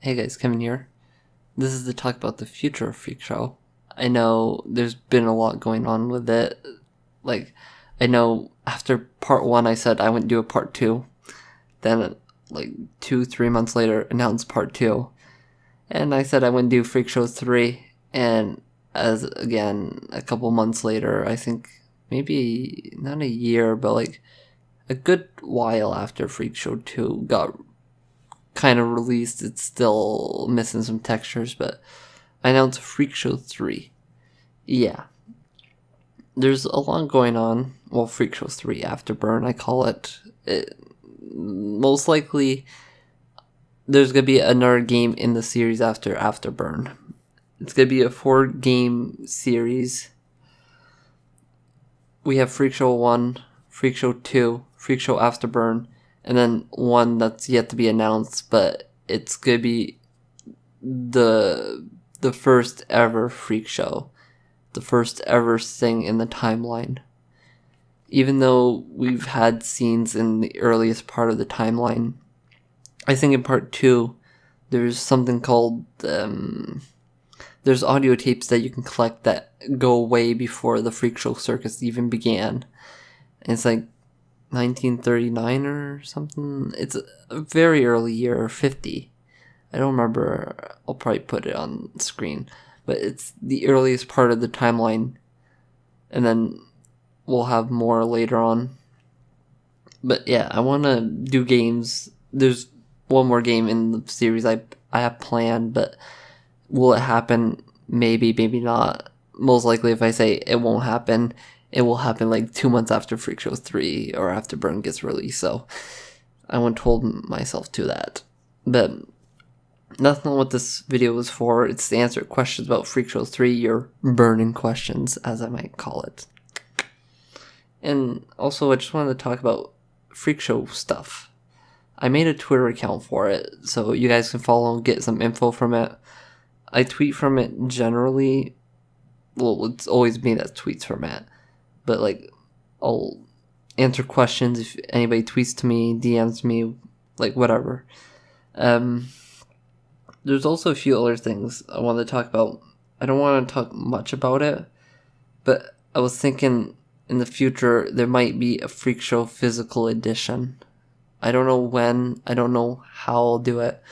Hey guys, Kevin here. This is to talk about the future of Freakshow. I know there's been a lot going on with it. I know after part 1 I said I wouldn't do a part 2. Then, 2-3 months later, announced part 2. And I said I wouldn't do Freakshow 3. And a couple months later, I think maybe not a year, but a good while after Freakshow 2 got kind of released, it's still missing some textures, but I announced Freakshow 3. Yeah. There's a lot going on. Well, Freakshow 3 Afterburn, I call it. Most likely, there's going to be another game in the series after Afterburn. It's going to be a 4-game series. We have Freakshow 1, Freakshow 2, Freakshow Afterburn, and then one that's yet to be announced, but it's going to be the first ever Freakshow. The first ever thing in the timeline. Even though we've had scenes in the earliest part of the timeline, I think in part 2, there's something called, there's audio tapes that you can collect that go way before the Freakshow circus even began. And it's 1939 or something. It's a very early year, 50. I don't remember. I'll probably put it on screen. But it's the earliest part of the timeline. And then we'll have more later on. But yeah, I want to do games. There's one more game in the series I have planned, but will it happen? Maybe, maybe not. Most likely if I say it won't happen, it will happen 2 months after Freakshow 3 or after Burn gets released, so I won't hold myself to that. But that's not what this video is for. It's to answer questions about Freakshow 3, your burning questions, as I might call it. And also, I just wanted to talk about Freakshow stuff. I made a Twitter account for it, so you guys can follow and get some info from it. I tweet from it generally. Well, it's always me that tweets from it. But, I'll answer questions if anybody tweets to me, DMs me, whatever. There's also a few other things I want to talk about. I don't want to talk much about it, but I was thinking in the future there might be a Freakshow physical edition. I don't know when, I don't know how I'll do it,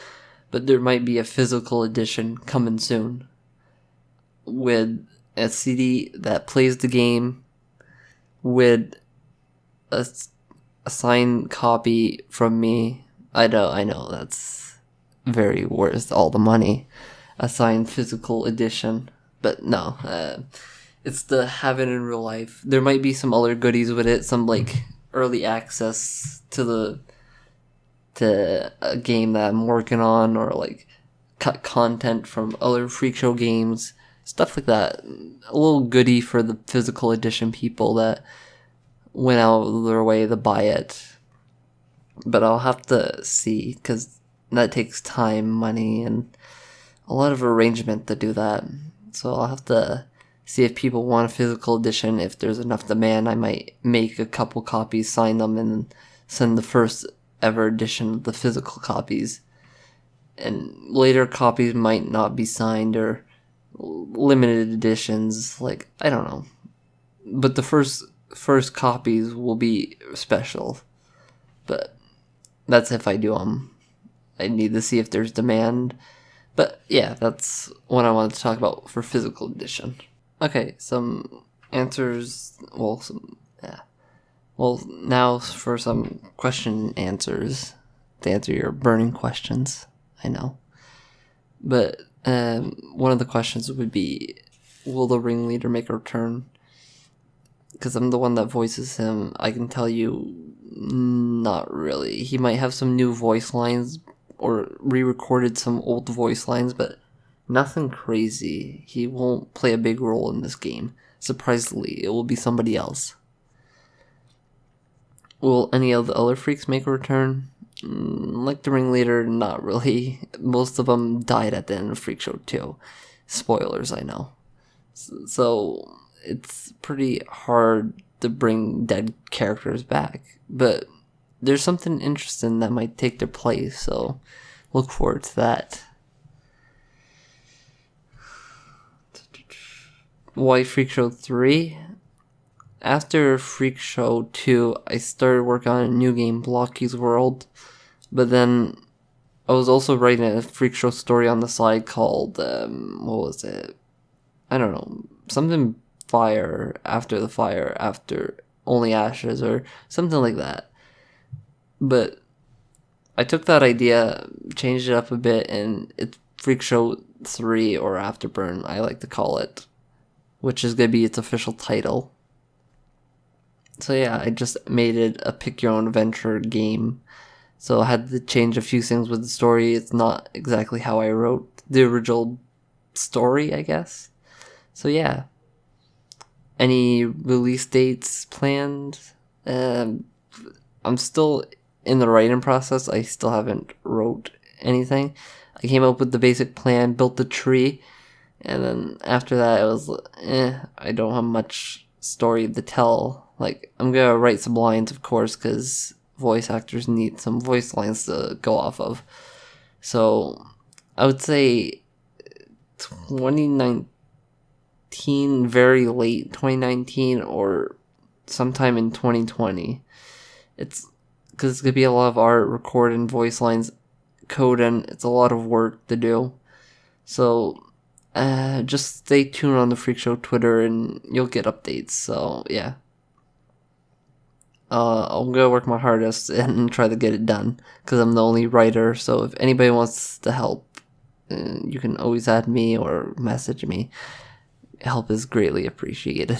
but there might be a physical edition coming soon with a CD that plays the game, with a signed copy from me. I know, that's very worth all the money. A signed physical edition. But no, it's to have it in real life. There might be some other goodies with it, some early access to a game that I'm working on, or cut content from other Freakshow games. Stuff like that. A little goodie for the physical edition people that went out of their way to buy it. But I'll have to see, because that takes time, money, and a lot of arrangement to do that. So I'll have to see if people want a physical edition. If there's enough demand, I might make a couple copies, sign them, and send the first ever edition of the physical copies. And later copies might not be signed, or limited editions, I don't know. But the first copies will be special. But that's if I do them. I need to see if there's demand. But yeah, that's what I wanted to talk about for physical edition. Okay, some answers. Well, now for some question answers to answer your burning questions. I know. But one of the questions would be, will the ringleader make a return? Because I'm the one that voices him. I can tell you, not really. He might have some new voice lines, or re-recorded some old voice lines, but nothing crazy. He won't play a big role in this game. Surprisingly, it will be somebody else. Will any of the other freaks make a return? Like the ringleader, not really. Most of them died at the end of Freakshow 2. Spoilers, I know. So it's pretty hard to bring dead characters back. But there's something interesting that might take their place, so look forward to that. why Freakshow 3? After Freakshow 2, I started working on a new game, Blocky's World. But then I was also writing a Freakshow story on the side called, what was it? I don't know. Something fire, after only ashes, or something like that. But I took that idea, changed it up a bit, and it's Freakshow 3 or Afterburn, I like to call it, which is going to be its official title. So yeah, I just made it a pick-your-own-adventure game. So I had to change a few things with the story. It's not exactly how I wrote the original story, I guess. So yeah. Any release dates planned? I'm still in the writing process. I still haven't wrote anything. I came up with the basic plan, built the tree, and then after that it was, I don't have much story to tell. Like, I'm gonna write some lines, of course, because voice actors need some voice lines to go off of. So, I would say 2019, very late 2019, or sometime in 2020. It's because it's gonna be a lot of art, recording voice lines, coding. It's a lot of work to do. So, just stay tuned on the Freakshow Twitter and you'll get updates. So, yeah. I'm gonna work my hardest and try to get it done, because I'm the only writer. So if anybody wants to help, you can always add me or message me. Help is greatly appreciated.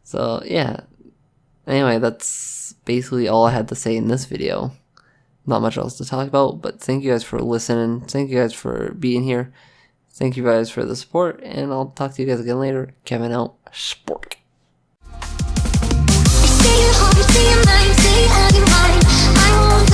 So yeah. Anyway, that's basically all I had to say in this video. Not much else to talk about, but thank you guys for listening. Thank you guys for being here. Thank you guys for the support, and I'll talk to you guys again later. Kevin out. Sport. Stay at home, stay in mind, stay out of your mind. I won't